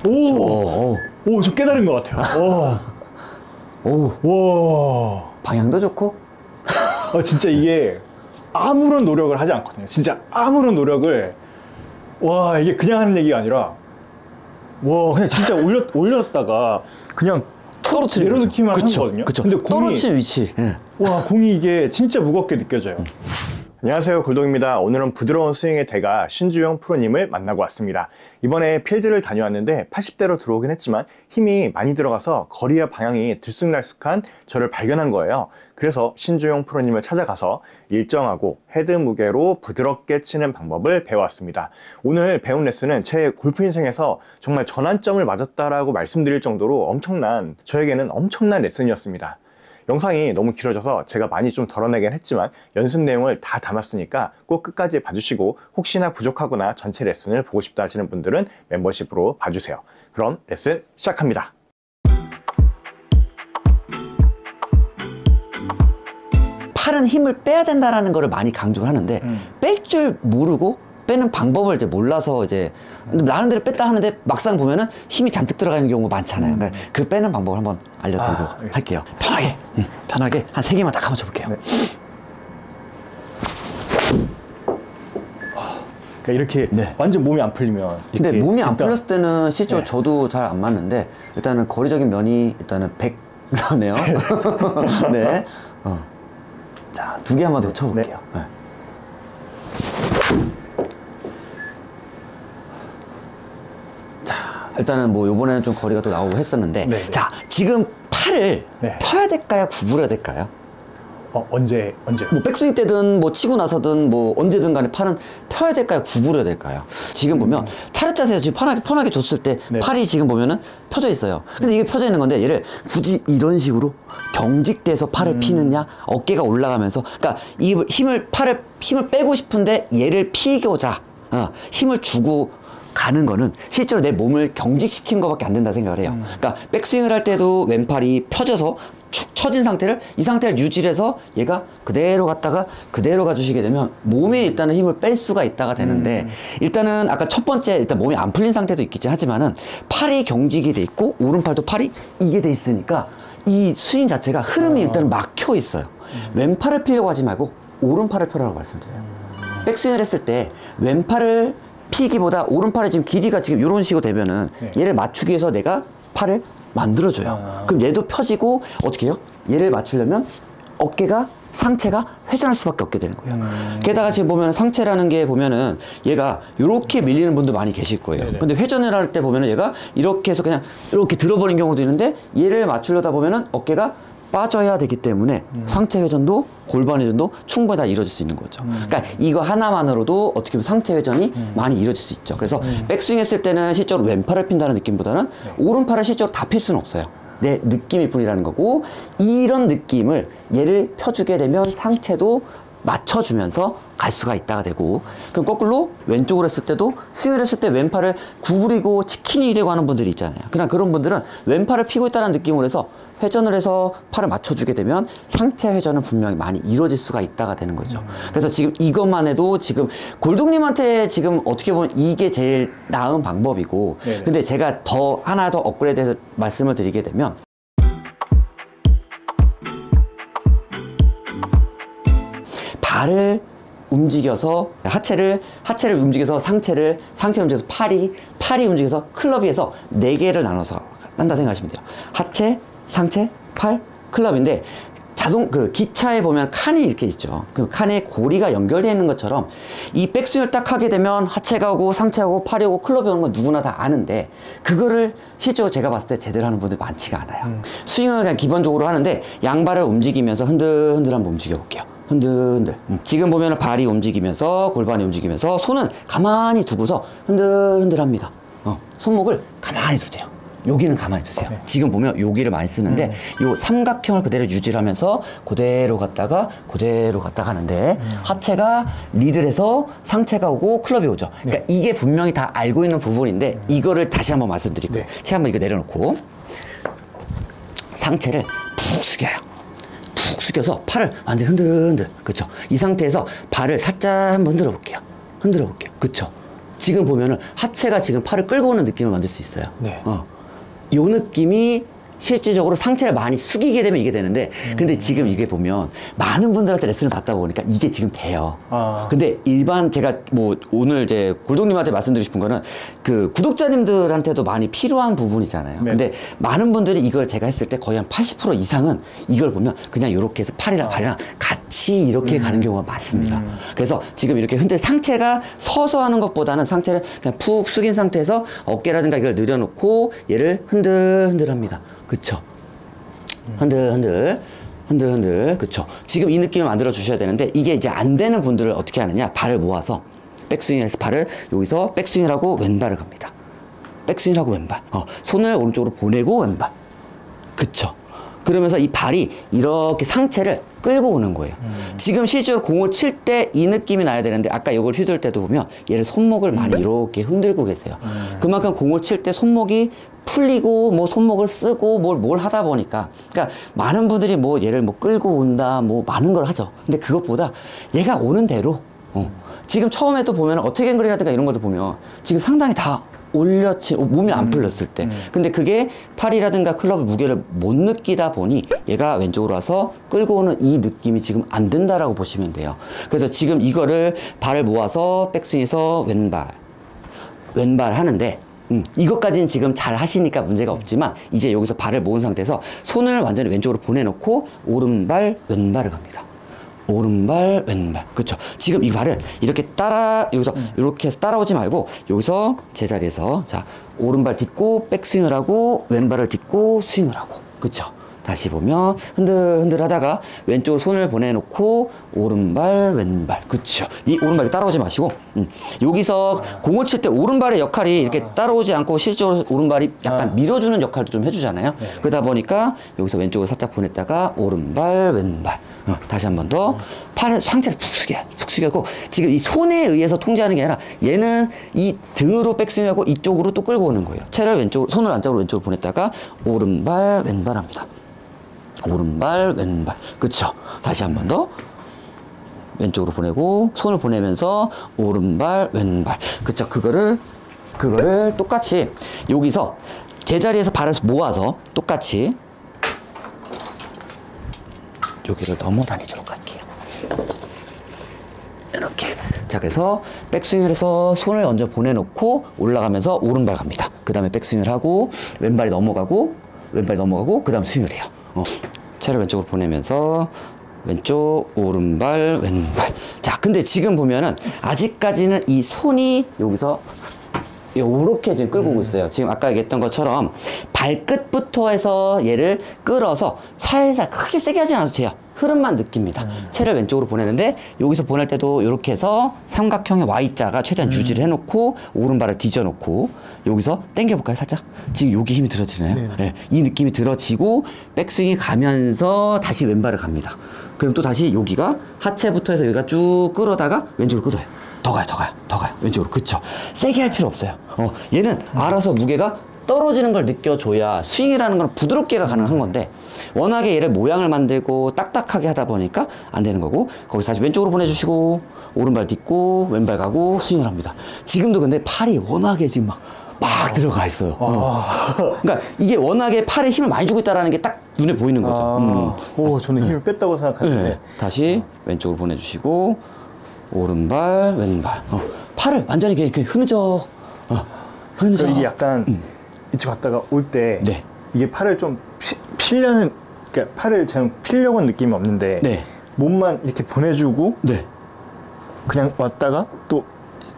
오, 오, 좀 깨달은 것 같아요. 오, 와, 방향도 좋고. 진짜 이게 아무런 노력을 하지 않거든요. 진짜 아무런 노력을. 와, 이게 그냥 하는 얘기가 아니라, 와, 그냥 진짜 올렸다가 그냥 떨어뜨리는 내려놓기만 한 거거든요. 그쵸. 근데 공이, 떨어지는 위치. 예. 와, 공이 이게 진짜 무겁게 느껴져요. 안녕하세요, 골동입니다. 오늘은 부드러운 스윙의 대가 신주영 프로님을 만나고 왔습니다. 이번에 필드를 다녀왔는데 80대로 들어오긴 했지만 힘이 많이 들어가서 거리와 방향이 들쑥날쑥한 저를 발견한 거예요. 그래서 신주영 프로님을 찾아가서 일정하고 헤드 무게로 부드럽게 치는 방법을 배워왔습니다. 오늘 배운 레슨은 제 골프 인생에서 정말 전환점을 맞았다라고 말씀드릴 정도로 저에게는 엄청난 레슨이었습니다. 영상이 너무 길어져서 제가 많이 좀 덜어내긴 했지만 연습 내용을 다 담았으니까 꼭 끝까지 봐주시고, 혹시나 부족하거나 전체 레슨을 보고 싶다 하시는 분들은 멤버십으로 봐주세요. 그럼 레슨 시작합니다. 팔은 힘을 빼야 된다라는 거를 많이 강조를 하는데 뺄 줄 모르고 빼는 방법을 이제 몰라서 이제 나는 대로 뺐다 하는데 막상 보면은 힘이 잔뜩 들어가는 경우가 많잖아요. 그러니까 그 빼는 방법을 한번 알려드리도록 할게요. 편하게 한 3개만 딱 한번 쳐볼게요. 네. 그러니까 이렇게 완전 몸이 안 풀리면 근데 몸이 안 풀렸을 때는 실제로 저도 잘 안 맞는데, 일단은 거리적인 면이 일단은 100 나오네요. 네. 자, 2개 한번 더 쳐볼게요. 네. 일단은 뭐 요번에는 좀 거리가 또 나오고 했었는데, 자, 지금 팔을 펴야 될까요? 구부려야 될까요? 언제? 뭐 백스윙 때든 뭐 치고 나서든 뭐 언제든 간에 팔은 펴야 될까요? 구부려야 될까요? 지금 보면 차렷 자세에서 지금 편하게 줬을 때 팔이 지금 보면은 펴져 있어요. 근데 이게 펴져 있는 건데, 얘를 굳이 이런 식으로 경직돼서 팔을 피느냐, 어깨가 올라가면서, 그러니까 이 힘을 빼고 싶은데 얘를 피고자 힘을 주고 가는 거는 실제로 내 몸을 경직시킨 것밖에 안 된다 생각을 해요. 그러니까 백스윙을 할 때도 왼팔이 펴져서 축 처진 상태를, 이 상태를 유지해서 얘가 그대로 갔다가 그대로 가주시게 되면 몸에 일단은 힘을 뺄 수가 있다가 되는데, 일단은 아까 첫 번째 일단 몸이 안 풀린 상태도 있겠지 하지만은 팔이 경직이 돼 있고 오른팔도 팔이 이게 돼 있으니까 이 스윙 자체가 흐름이 일단 막혀 있어요. 왼팔을 피려고 하지 말고 오른팔을 펴라고 말씀드려요. 백스윙을 했을 때 왼팔을 피기보다 오른팔의 지금 길이가 지금 이런 식으로 되면은 얘를 맞추기 위해서 내가 팔을 만들어줘요. 그럼 얘도 펴지고 어떻게 해요? 얘를 맞추려면 어깨가, 상체가 회전할 수밖에 없게 되는 거예요. 게다가 지금 보면 상체라는 게 보면은 얘가 이렇게 밀리는 분도 많이 계실 거예요. 근데 회전을 할 때 보면은 얘가 이렇게 해서 그냥 이렇게 들어버린 경우도 있는데, 얘를 맞추려다 보면은 어깨가 빠져야 되기 때문에 상체 회전도 골반 회전도 충분히 다 이루어질 수 있는 거죠. 그러니까 이거 하나만으로도 어떻게 보면 상체 회전이 많이 이루어질 수 있죠. 그래서 백스윙 했을 때는 실제로 왼팔을 핀다는 느낌보다는 오른팔을 실제로 다 필 수는 없어요. 내 느낌일 뿐이라는 거고, 이런 느낌을 얘를 펴주게 되면 상체도 맞춰주면서 갈 수가 있다가 되고, 그럼 거꾸로 왼쪽으로 했을 때도 스윙을 했을 때 왼팔을 구부리고 치킨이 되고 하는 분들이 있잖아요. 그냥 그런 분들은 왼팔을 피고 있다는 느낌으로 해서 회전을 해서 팔을 맞춰주게 되면 상체 회전은 분명히 많이 이루어질 수가 있다가 되는 거죠. 그래서 지금 이것만 해도 지금 골동님한테 지금 어떻게 보면 이게 제일 나은 방법이고, 근데 제가 하나 더 업그레이드해서 말씀을 드리게 되면, 발을 움직여서 하체를 움직여서 상체 움직여서 팔이 움직여서 클럽 위에서 4개를 나눠서 한다 생각하시면 돼요. 하체, 상체, 팔, 클럽인데, 기차에 보면 칸이 이렇게 있죠. 그 칸에 고리가 연결되어 있는 것처럼 이 백스윙을 딱 하게 되면 하체가 오고 상체가 오고 팔이 오고 클럽이 오는 건 누구나 다 아는데, 그거를 실제로 제가 봤을 때 제대로 하는 분들 많지가 않아요. 스윙을 그냥 기본적으로 하는데 양발을 움직이면서 흔들흔들 한번 움직여 볼게요. 흔들흔들. 지금 보면 발이 움직이면서 골반이 움직이면서 손은 가만히 두고서 흔들흔들 합니다. 손목을 가만히 두세요. 여기는 가만히 두세요. 지금 보면 여기를 많이 쓰는데 요 삼각형을 그대로 유지를 하면서 그대로 갔다가 하는데, 하체가 리드를 해서 상체가 오고 클럽이 오죠. 그러니까 이게 분명히 다 알고 있는 부분인데, 이거를 다시 한번 말씀드릴게요. 제가 한번 이거 내려놓고 상체를 푹 숙여요. 푹 숙여서 팔을 완전 흔들흔들. 그쵸? 이 상태에서 발을 살짝 한번 흔들어 볼게요. 그쵸? 지금 보면은 하체가 지금 팔을 끌고 오는 느낌을 만들 수 있어요. 네. 요 느낌이 실질적으로 상체를 많이 숙이게 되면 이게 되는데, 근데 지금 이게 보면 많은 분들한테 레슨을 받다 보니까 이게 지금 돼요. 근데 일반 제가 뭐 오늘 이제 골동님한테 말씀드리고 싶은 거는 그 구독자님들한테도 많이 필요한 부분이잖아요. 네. 근데 많은 분들이 이걸 제가 했을 때 거의 한 80% 이상은 이걸 보면 그냥 이렇게 해서 팔이랑 발이랑 같이 이렇게 가는 경우가 많습니다. 그래서 지금 이렇게 상체가 서서 하는 것보다는 상체를 그냥 푹 숙인 상태에서 어깨라든가 이걸 늘여놓고 얘를 흔들흔들 합니다. 그쵸? 흔들흔들 그쵸? 지금 이 느낌을 만들어 주셔야 되는데, 이게 이제 안 되는 분들을 어떻게 하느냐, 발을 모아서 백스윙에서 발을 여기서 백스윙을 하고 왼발을 갑니다. 백스윙을 하고 왼발, 손을 오른쪽으로 보내고 왼발, 그쵸? 그러면서 이 발이 이렇게 상체를 끌고 오는 거예요. 지금 실제로 공을 칠 때 이 느낌이 나야 되는데, 아까 이걸 휘둘 때도 보면 얘를 손목을 많이 이렇게 흔들고 계세요. 그만큼 공을 칠 때 손목이 풀리고 뭐 손목을 쓰고 뭘 하다 보니까, 그러니까 많은 분들이 뭐 얘를 뭐 끌고 온다 뭐 많은 걸 하죠. 근데 그것보다 얘가 오는 대로 지금 처음에도 보면 어택앵글이라든가 이런 것도 보면 지금 상당히 다 올려치 몸이 안 풀렸을 때, 근데 그게 팔이라든가 클럽 무게를 못 느끼다 보니 얘가 왼쪽으로 와서 끌고 오는 이 느낌이 지금 안 된다라고 보시면 돼요. 그래서 지금 이거를 발을 모아서 백스윙에서 왼발 하는데, 이것까지는 지금 잘 하시니까 문제가 없지만, 이제 여기서 발을 모은 상태에서 손을 완전히 왼쪽으로 보내놓고 오른발 왼발을 갑니다. 오른발 왼발, 그쵸? 지금 이 발을 이렇게 여기서 이렇게 해서 따라오지 말고 여기서 제자리에서, 자, 오른발 딛고 백스윙을 하고 왼발을 딛고 스윙을 하고, 그쵸? 다시 보면 흔들 하다가 왼쪽으로 손을 보내놓고 오른발 왼발, 그쵸? 이 오른발이 따라오지 마시고, 여기서 공을 칠 때 오른발의 역할이 이렇게 따라오지 않고 실제로 오른발이 약간 밀어주는 역할도 좀 해주잖아요. 그러다 보니까 여기서 왼쪽으로 살짝 보냈다가 오른발 왼발, 다시 한 번 더 팔을 상체를 푹 숙여고, 지금 이 손에 의해서 통제하는 게 아니라 얘는 이 등으로 백스윙하고 이쪽으로 또 끌고 오는 거예요. 채를 왼쪽으로, 손을 안쪽으로 왼쪽으로 보냈다가 오른발 왼발 합니다. 오른발 왼발, 그쵸? 다시 한 번 더 왼쪽으로 보내고 손을 보내면서 오른발 왼발, 그쵸? 그거를 똑같이 여기서 제자리에서 발을 모아서 똑같이 여기를 넘어다니도록 할게요. 이렇게. 자, 그래서 백스윙을 해서 손을 먼저 보내놓고 올라가면서 오른발 갑니다. 그 다음에 백스윙을 하고 왼발이 넘어가고 그 다음 스윙을 해요. 채를 왼쪽으로 보내면서 왼쪽 오른발 왼발. 자, 근데 지금 보면은 아직까지는 이 손이 여기서 요렇게 지금 끌고 오고 있어요. 지금 아까 얘기했던 것처럼 발끝부터 해서 얘를 끌어서 살살 크게 세게 하지 않아도 돼요. 흐름만 느낍니다. 채를 왼쪽으로 보내는데, 여기서 보낼 때도 이렇게 해서 삼각형의 Y자가 최대한 유지를 해놓고 오른발을 뒤져놓고 여기서 당겨볼까요? 살짝. 지금 여기 힘이 들어지나요? 네. 이 느낌이 들어지고 백스윙이 가면서 다시 왼발을 갑니다. 그럼 또 다시 여기가 하체부터 해서 여기가 쭉 끌어다가 왼쪽으로 끌어요. 더 가요. 왼쪽으로. 그쵸? 세게 할 필요 없어요. 얘는 알아서 무게가 떨어지는 걸 느껴줘야 스윙이라는 건 부드럽게가 가능한 건데, 워낙에 얘를 모양을 만들고 딱딱하게 하다 보니까 안 되는 거고, 거기서 다시 왼쪽으로 보내주시고 오른발 딛고 왼발 가고 스윙을 합니다. 지금도 근데 팔이 워낙에 지금 막 들어가 있어요. 그러니까 이게 워낙에 팔에 힘을 많이 주고 있다는 게 딱 눈에 보이는 거죠. 저는 힘을 뺐다고 생각하는데. 네. 다시 왼쪽으로 보내주시고 오른발 왼발, 팔을 완전히 이렇게 흐느적. 이게 약간 이쪽 갔다가 올 때 네. 이게 팔을 좀 필려는, 그러니까 팔을 저는 필려고 하는 느낌이 없는데, 네. 몸만 이렇게 보내주고 네. 그냥 왔다가 또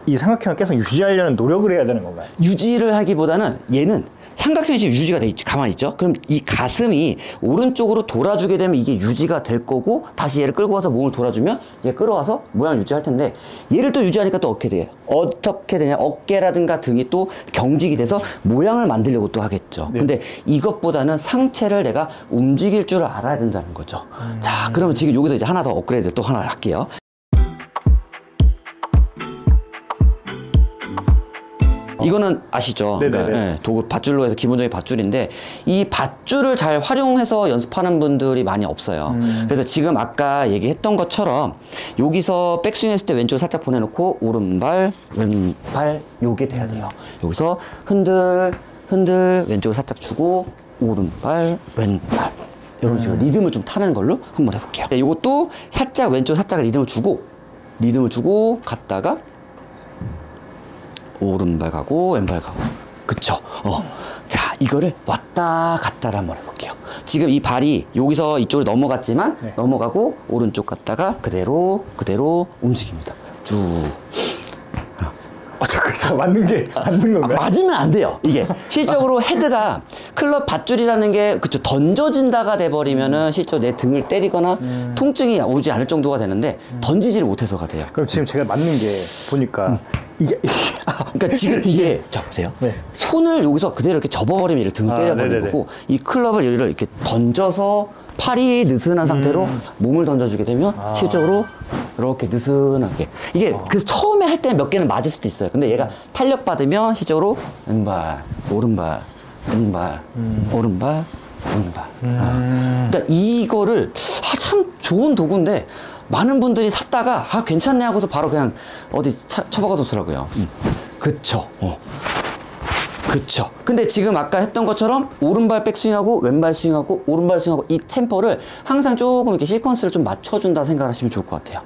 이 삼각형을 계속 유지하려는 노력을 해야 되는 건가요? 유지를 하기보다는 얘는 삼각형이 지금 유지가 돼 있죠. 가만히 있죠. 그럼 이 가슴이 오른쪽으로 돌아주게 되면 이게 유지가 될 거고, 다시 얘를 끌고 와서 몸을 돌아주면 얘 끌어와서 모양을 유지할 텐데, 얘를 또 유지하니까 또 어떻게 돼요? 어떻게 되냐? 어깨라든가 등이 또 경직이 돼서 모양을 만들려고 또 하겠죠. 근데 이것보다는 상체를 내가 움직일 줄 알아야 된다는 거죠. 자, 그러면 지금 여기서 이제 하나 더 업그레이드 또 하나 할게요. 이거는 아시죠? 네네네. 그러니까, 예, 도구 밧줄로 해서 기본적인 밧줄인데 이 밧줄을 잘 활용해서 연습하는 분들이 많이 없어요. 그래서 지금 아까 얘기했던 것처럼 여기서 백스윙 했을 때 왼쪽 살짝 보내놓고 오른발, 왼발 요게 돼야 돼요. 여기서 흔들 왼쪽을 살짝 주고 오른발, 왼발 이런 식으로 리듬을 좀 타는 걸로 한번 해볼게요. 네, 이것도 살짝 왼쪽 살짝 리듬을 주고 갔다가 오른발 가고 왼발 가고 그쵸? 자 이거를 왔다 갔다를 한번 해볼게요. 지금 이 발이 여기서 이쪽으로 넘어갔지만 네. 넘어가고 오른쪽 갔다가 그대로 움직입니다. 쭉. 잠깐 맞는 건가요? 맞으면 안 돼요. 이게 실적으로 헤드가 클럽 밧줄이라는 게 그쵸 던져진다가 돼버리면은 실제로 내 등을 때리거나 통증이 오지 않을 정도가 되는데 던지지를 못해서가 돼요. 그럼 지금 제가 맞는 게 보니까 이게 그러니까 지금 이게 자 보세요. 네. 손을 여기서 그대로 이렇게 접어버리면 이를 등을 때려버리는 네네네. 거고 이 클럽을 여기를 이렇게 던져서 팔이 느슨한 상태로 몸을 던져주게 되면 실적으로 이렇게 느슨하게 이게 그래서 처음에 할 때는 몇 개는 맞을 수도 있어요. 근데 얘가 탄력 받으면 실적으로 왼발 오른발 왼발 오른발 왼발 그러니까 이거를 참 좋은 도구인데 많은 분들이 샀다가 괜찮네 하고서 바로 그냥 어디 쳐박아 놓더라고요. 그쵸. 그쵸. 근데 지금 아까 했던 것처럼 오른발 백스윙하고 왼발 스윙하고 오른발 스윙하고 이 템포를 항상 조금 이렇게 시퀀스를 좀 맞춰준다 생각하시면 좋을 것 같아요.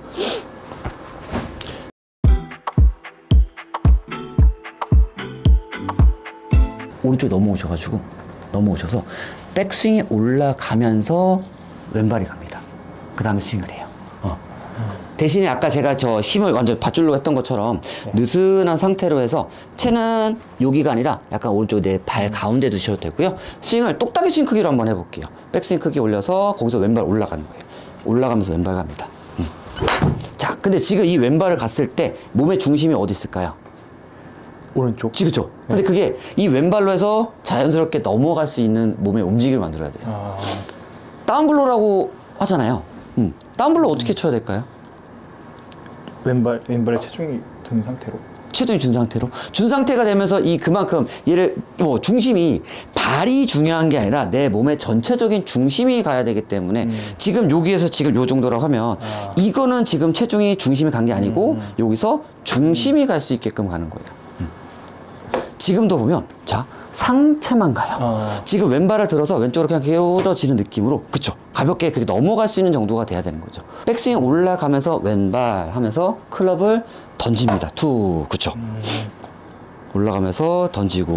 오른쪽에 넘어오셔서 백스윙이 올라가면서 왼발이 갑니다. 그 다음에 스윙을 해요. 대신에 아까 제가 저 힘을 완전 밧줄로 했던 것처럼 느슨한 상태로 해서 채는 여기가 아니라 약간 오른쪽 내 발 가운데 두셔도 되고요. 스윙을 똑딱이 스윙 크기로 한번 해볼게요. 백스윙 크기 올려서 거기서 왼발 올라가는 거예요. 올라가면서 왼발 갑니다. 자, 근데 지금 이 왼발을 갔을 때 몸의 중심이 어디 있을까요? 오른쪽. 그렇죠. 근데 그게 이 왼발로 해서 자연스럽게 넘어갈 수 있는 몸의 움직임을 만들어야 돼요. 다운블로라고 하잖아요. 다운블로 어떻게 쳐야 될까요? 왼발에 체중이 든 상태로. 체중이 준 상태가 되면서 이 그만큼 얘를 중심이 발이 중요한 게 아니라 내 몸의 전체적인 중심이 가야 되기 때문에 지금 여기에서 지금 요 정도라고 하면 이거는 지금 체중이 중심이 간 게 아니고 여기서 중심이 갈 수 있게끔 가는 거예요. 지금도 보면 자 상체만 가요. 지금 왼발을 들어서 왼쪽으로 그냥 기울어지는 느낌으로 그쵸 가볍게 그렇게 넘어갈 수 있는 정도가 돼야 되는 거죠. 백스윙 올라가면서 왼발 하면서 클럽을 던집니다. 툭 그쵸 올라가면서 던지고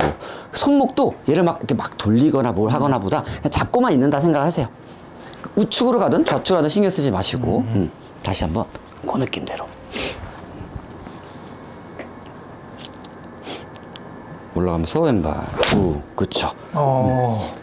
손목도 얘를 막 이렇게 막 돌리거나 뭘 하거나 보다 그냥 잡고만 있는다 생각하세요. 우측으로 가든 좌측으로 가든 신경 쓰지 마시고 다시 한번 그 느낌대로 올라가면서 왼발 후 그쵸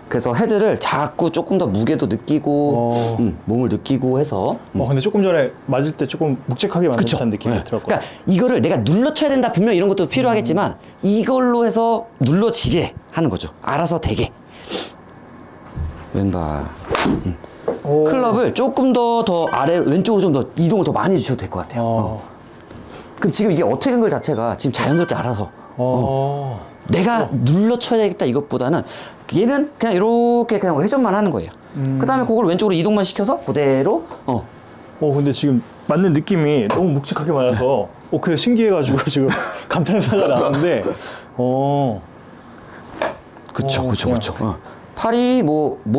그래서 헤드를 자꾸 조금 더 무게도 느끼고 몸을 느끼고 해서 근데 조금 전에 맞을 때 조금 묵직하게 맞는 듯한 느낌이 들었거든요. 그러니까 이거를 내가 눌러쳐야 된다 분명 이런 것도 필요하겠지만 이걸로 해서 눌러지게 하는 거죠. 알아서 되게 왼발 클럽을 조금 더 아래 왼쪽으로 좀 더 이동을 더 많이 주셔도 될 것 같아요. 그럼 지금 이게 어떻게 된 걸 자체가 지금 자연스럽게 알아서 내가 눌러쳐야 되겠다 이것보다는 얘는 그냥 이렇게 그냥 회전만 하는 거예요. 그 다음에 그걸 왼쪽으로 이동만 시켜서 그대로 근데 지금 맞는 느낌이 너무 묵직하게 맞아서 그게 신기해가지고 지금 감탄사가 나왔는데 그쵸. 팔이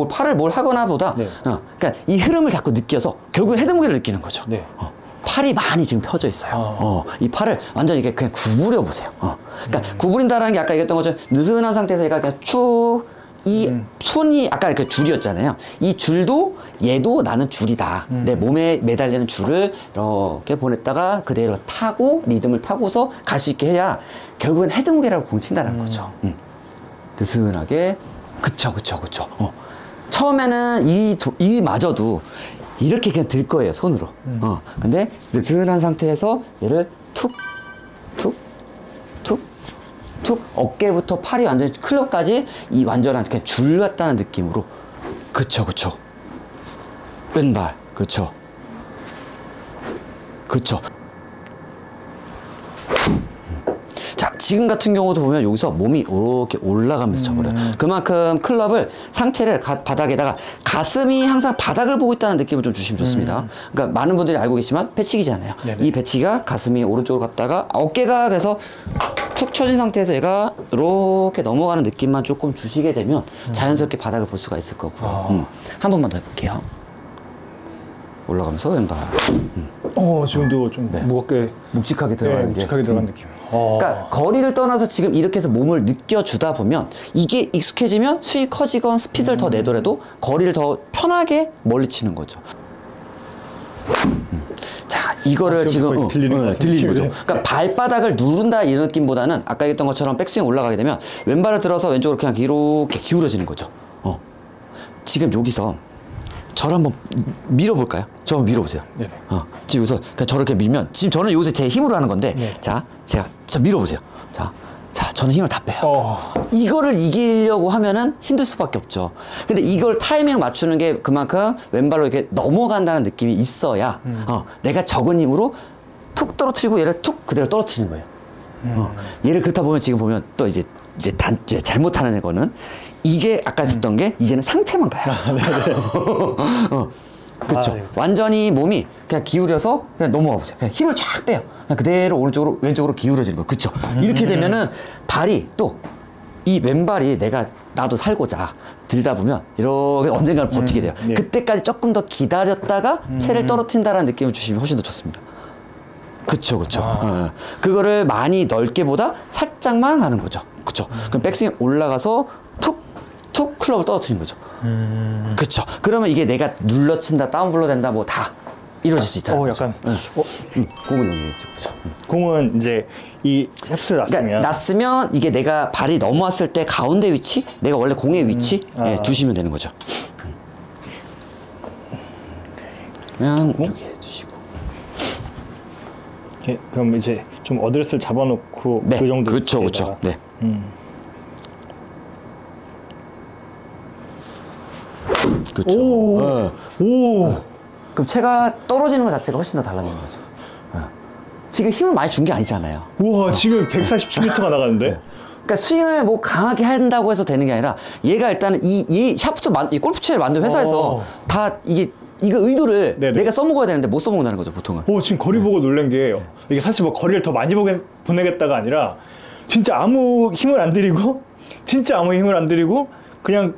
팔을 뭘 하거나 보다 그러니까 이 흐름을 자꾸 느껴서 결국 헤드 무게를 느끼는 거죠. 네. 팔이 많이 지금 펴져 있어요. 이 팔을 완전히 이렇게 그냥 구부려 보세요. 그러니까 구부린다는 게 아까 얘기했던 것처럼 느슨한 상태에서 얘가 그냥 쭉 이 손이 아까 그 줄이었잖아요. 이 줄도 얘도 나는 줄이다. 내 몸에 매달리는 줄을 이렇게 보냈다가 그대로 타고 리듬을 타고서 갈 수 있게 해야 결국은 헤드 무게라고 공친다는 거죠. 느슨하게 그쵸. 처음에는 이마저도 이렇게 그냥 들 거예요, 손으로. 근데 느슨한 상태에서 얘를 툭 어깨부터 팔이 완전히 클럽까지 이 완전한 그냥 줄 같다는 느낌으로. 그쵸. 왼발. 그쵸. 자, 지금 같은 경우도 보면 여기서 몸이 이렇게 올라가면서 쳐버려요. 그만큼 클럽을 상체를 바닥에다가 가슴이 항상 바닥을 보고 있다는 느낌을 좀 주시면 좋습니다. 그러니까 많은 분들이 알고 계시지만 배치기잖아요. 네네. 이 배치가 가슴이 오른쪽으로 갔다가 어깨가 그래서 툭 쳐진 상태에서 얘가 이렇게 넘어가는 느낌만 조금 주시게 되면 자연스럽게 바닥을 볼 수가 있을 거고요. 한 번만 더 해볼게요. 올라가면서 왼발. 지금도 좀 무겁게 묵직하게 들어가는 게. 묵직하게 들어간 느낌. 그러니까 거리를 떠나서 지금 이렇게 해서 몸을 느껴주다 보면 이게 익숙해지면 스윙이 커지건 스핏을 더 내더라도 거리를 더 편하게 멀리 치는 거죠. 자, 이거를 지금 들리는 거죠. 그러니까 발바닥을 누른다 이런 느낌보다는 아까 얘기했던 것처럼 백스윙 올라가게 되면 왼발을 들어서 왼쪽으로 그냥 이렇게 기울어지는 거죠. 지금 여기서 저를 한번 밀어볼까요? 저 한번 밀어보세요. 네네. 지금 여기서 그냥 저렇게 밀면 지금 저는 요새 제 힘으로 하는 건데 네. 자, 자 밀어보세요. 자, 저는 힘을 다 빼요. 이거를 이기려고 하면은 힘들 수밖에 없죠. 근데 이걸 타이밍 맞추는 게 그만큼 왼발로 이렇게 넘어간다는 느낌이 있어야 내가 적은 힘으로 툭 떨어뜨리고 얘를 툭 그대로 떨어뜨리는 거예요. 얘를 그렇다 보면 지금 보면 또 이제 잘못하는 거는 이게 아까 듣던 게 이제는 상체만 가요. 그렇죠. 완전히 몸이 그냥 기울여서 그냥 넘어가 보세요. 그냥 힘을 쫙 빼요. 그냥 그대로 오른쪽으로 왼쪽으로 기울어지는 거예요. 그렇죠. 이렇게 되면은 발이 또 이 왼발이 나도 살고자 들다 보면 이렇게 언젠가는 버티게 돼요. 네. 그때까지 조금 더 기다렸다가 채를 떨어뜨린다는 느낌을 주시면 훨씬 더 좋습니다. 그쵸. 그거를 많이 넓게보다 살짝만 하는 거죠. 그쵸. 그럼 백스윙 올라가서 툭 클럽을 떨어뜨리는 거죠. 그쵸. 그러면 이게 내가 눌러친다, 다운블러 된다, 뭐 다 이루어질 수 있다. 약간. 공을 여기겠죠. 그쵸. 공은 이제 이 캡슐 났으면. 그러니까 났으면 이게 내가 발이 넘어왔을 때 가운데 위치, 내가 원래 공의 위치 두시면 되는 거죠. 그러면 이렇게 해주시고. 그럼 이제 좀 어드레스를 잡아놓고 그 정도. 그쵸. 네. 그렇죠. 그럼 채가 떨어지는 것 자체가 훨씬 더 달라지는 거죠. 지금 힘을 많이 준 게 아니잖아요. 우와, 지금 147m가 나가는데? 그러니까 스윙을 뭐 강하게 한다고 해서 되는 게 아니라 얘가 일단은 이 샤프트 이 골프채를 만든 회사에서 다 이거 의도를 내가 써먹어야 되는데 못 써먹는다는 거죠, 보통은. 지금 거리 보고 놀란 게 이게 사실 뭐 거리를 더 많이 보내겠다가 아니라 진짜 아무 힘을 안 들이고 그냥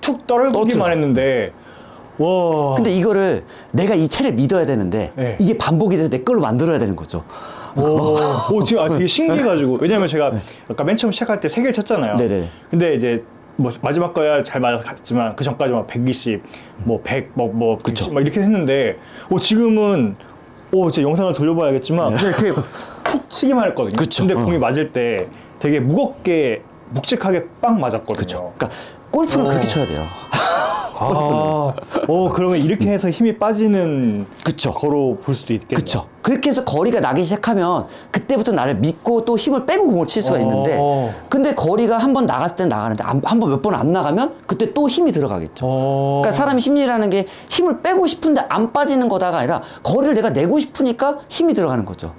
툭 떨어지기만 했는데 와. 근데 이거를 내가 이 채를 믿어야 되는데 이게 반복이 돼서 내 걸로 만들어야 되는 거죠. 지금 되게 신기해가지고 왜냐면 제가 아까 맨 처음 시작할 때 3개를 쳤잖아요. 네네. 근데 이제 뭐 마지막 거야 잘 맞았지만 그 전까지 막 120, 뭐 100, 뭐 110, 막 이렇게 했는데 지금은 제 영상을 돌려봐야겠지만 그냥 이렇게 푹 치기만 했거든요. 그쵸. 근데 공이 맞을 때 되게 묵직하게 빵 맞았거든요. 그쵸. 그러니까 골프는 그렇게 쳐야 돼요. 그러면 이렇게 해서 힘이 빠지는 거로 볼 수도 있겠네요. 그쵸. 그렇게 해서 거리가 나기 시작하면 그때부터 나를 믿고 또 힘을 빼고 공을 칠 수가 있는데 근데 거리가 한 번 나갔을 땐 나가는데 한 번 몇 번 안 나가면 그때 또 힘이 들어가겠죠. 그러니까 사람이 심리라는 게 힘을 빼고 싶은데 안 빠지는 거다가 아니라 거리를 내가 내고 싶으니까 힘이 들어가는 거죠.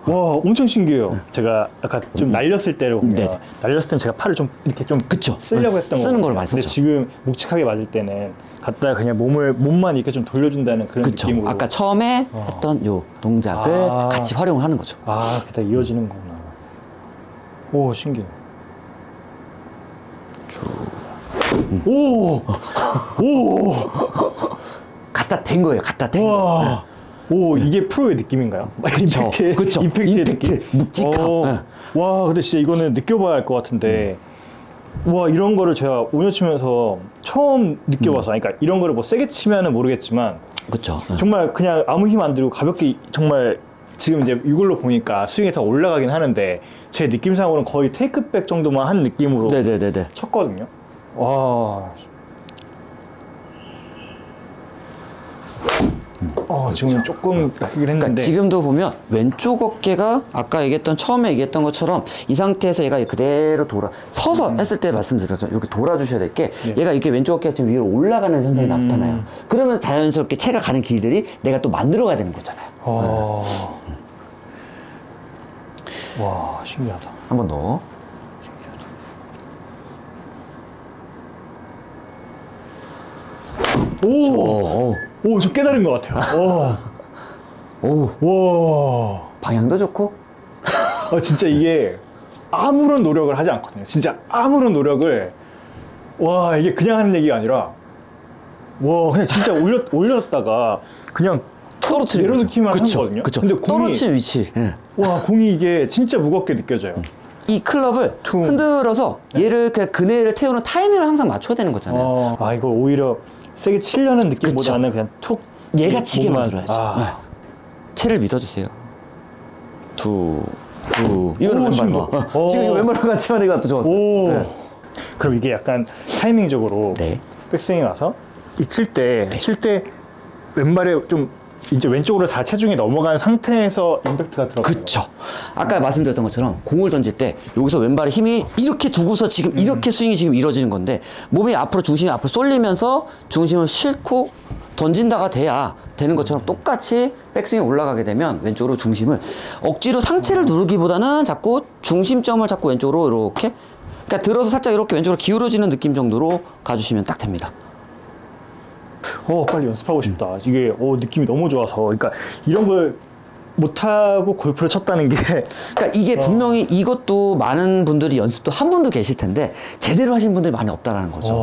와, 엄청 신기해요. 제가 아까 좀 날렸을 때를 보면 날렸을 때는 제가 팔을 좀 이렇게 좀 쓰려고 했던 쓰는 걸 많이 썼죠. 근데 지금 묵직하게 맞을 때는 갖다가 그냥 몸만 이렇게 좀 돌려준다는 그런 느낌으로. 아까 처음에 했던 요 동작을 같이 활용을 하는 거죠. 그게 다 이어지는 거구나. 오, 신기해. 갖다 댄 거예요. 갖다 댄 거. 이게 프로의 느낌인가요? 그쵸. 임팩트의 느낌. 묵직함. 와, 근데 진짜 이거는 느껴봐야 할 것 같은데. 와, 이런 거를 제가 5년 치면서 처음 느껴봐서, 그러니까 이런 거를 뭐 세게 치면은 모르겠지만, 그쵸. 정말 그냥 아무 힘 안 들고 가볍게 정말 지금 이제 이걸로 보니까 스윙이 더 올라가긴 하는데 제 느낌상으로는 거의 테이크백 정도만 한 느낌으로 쳤거든요. 와. 지금은 조금 하긴 했는데. 그러니까 지금도 보면 왼쪽 어깨가 아까 처음에 얘기했던 것처럼 이 상태에서 얘가 그대로 서서 했을 때 말씀드렸죠. 이렇게 돌아주셔야 될 게 얘가 이렇게 왼쪽 어깨가 지금 위로 올라가는 현상이 나타나요. 그러면 자연스럽게 채가 가는 길들이 내가 또 만들어 가야 되는 거잖아요. 와, 신기하다. 한 번 더. 오, 오, 저 깨달은 것 같아요. 오, 와, 방향도 좋고. 진짜 이게 아무런 노력을 하지 않거든요. 진짜 아무런 노력을, 와, 이게 그냥 하는 얘기가 아니라, 와, 그냥 진짜 올렸다가 그냥 떨어뜨리는 이런 느낌만 하는 그쵸, 거거든요. 그쵸. 근데 공이, 떨어지는 위치. 예. 와, 공이 이게 진짜 무겁게 느껴져요. 이 클럽을 흔들어서 얘를 그 그네를 태우는 타이밍을 항상 맞춰야 되는 거잖아요. 이거 오히려 세게 치려는 느낌보다는 그냥 툭. 얘가 치게 몸만- 만들어야죠. 네. 채를 믿어주세요. 이거는 오, 왼발로. 신기해. 지금 이거 왼발로 같이 하니까 또 좋았어요. 오. 네. 그럼 이게 약간 타이밍적으로 네. 백스윙이 와서 이 칠 때 왼발에 좀 이제 왼쪽으로 다 체중이 넘어간 상태에서 임팩트가 들어가요. 그쵸. 아까 말씀드렸던 것처럼 공을 던질 때 여기서 왼발의 힘이 이렇게 두고서 지금 이렇게 스윙이 지금 이루어지는 건데 몸이 앞으로 중심이 앞으로 쏠리면서 중심을 싣고 던진다가 돼야 되는 것처럼 똑같이 백스윙이 올라가게 되면 왼쪽으로 중심을 억지로 상체를 누르기보다는 자꾸 중심점을 자꾸 왼쪽으로 이렇게 그러니까 들어서 살짝 이렇게 왼쪽으로 기울어지는 느낌 정도로 가주시면 딱 됩니다. 빨리 연습하고 싶다. 이게 느낌이 너무 좋아서. 그러니까 이런 걸 못하고 골프를 쳤다는 게 그러니까 이게 분명히 이것도 많은 분들이 연습도 한 분도 계실 텐데 제대로 하신 분들이 많이 없다라는 거죠.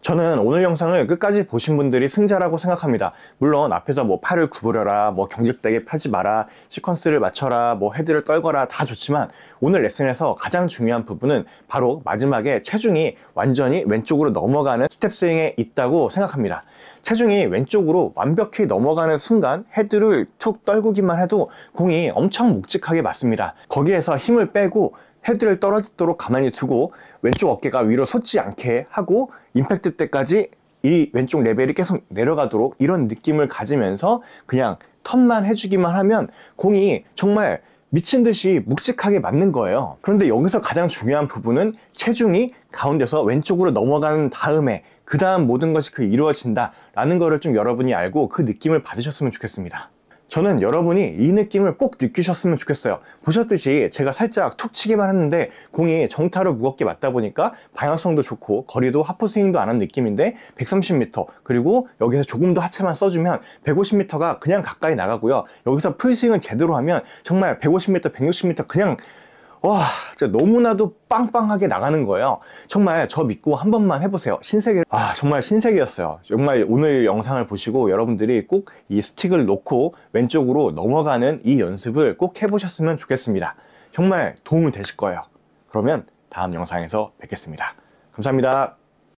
저는 오늘 영상을 끝까지 보신 분들이 승자라고 생각합니다. 물론 앞에서 뭐 팔을 구부려라, 뭐 경직되게 펴지 마라, 시퀀스를 맞춰라, 뭐 헤드를 떨거라 다 좋지만 오늘 레슨에서 가장 중요한 부분은 바로 마지막에 체중이 완전히 왼쪽으로 넘어가는 스텝 스윙에 있다고 생각합니다. 체중이 왼쪽으로 완벽히 넘어가는 순간 헤드를 툭 떨구기만 해도 공이 엄청 묵직하게 맞습니다. 거기에서 힘을 빼고 헤드를 떨어지도록 가만히 두고 왼쪽 어깨가 위로 솟지 않게 하고 임팩트 때까지 이 왼쪽 레벨이 계속 내려가도록 이런 느낌을 가지면서 그냥 턴만 해주기만 하면 공이 정말 미친 듯이 묵직하게 맞는 거예요. 그런데 여기서 가장 중요한 부분은 체중이 가운데서 왼쪽으로 넘어가는 다음에 그 다음 모든 것이 이루어진다 라는 거를 좀 여러분이 알고 그 느낌을 받으셨으면 좋겠습니다. 저는 여러분이 이 느낌을 꼭 느끼셨으면 좋겠어요. 보셨듯이 제가 살짝 툭 치기만 했는데 공이 정타로 무겁게 맞다 보니까 방향성도 좋고 거리도 하프스윙도 안 한 느낌인데 130m 그리고 여기서 조금 더 하체만 써주면 150m가 그냥 가까이 나가고요. 여기서 풀스윙을 제대로 하면 정말 150m, 160m 그냥 와, 진짜 너무나도 빵빵하게 나가는 거예요. 정말 저 믿고 한 번만 해보세요. 신세계. 정말 신세계였어요. 정말 오늘 영상을 보시고 여러분들이 꼭 이 스틱을 놓고 왼쪽으로 넘어가는 이 연습을 꼭 해보셨으면 좋겠습니다. 정말 도움이 되실 거예요. 그러면 다음 영상에서 뵙겠습니다. 감사합니다.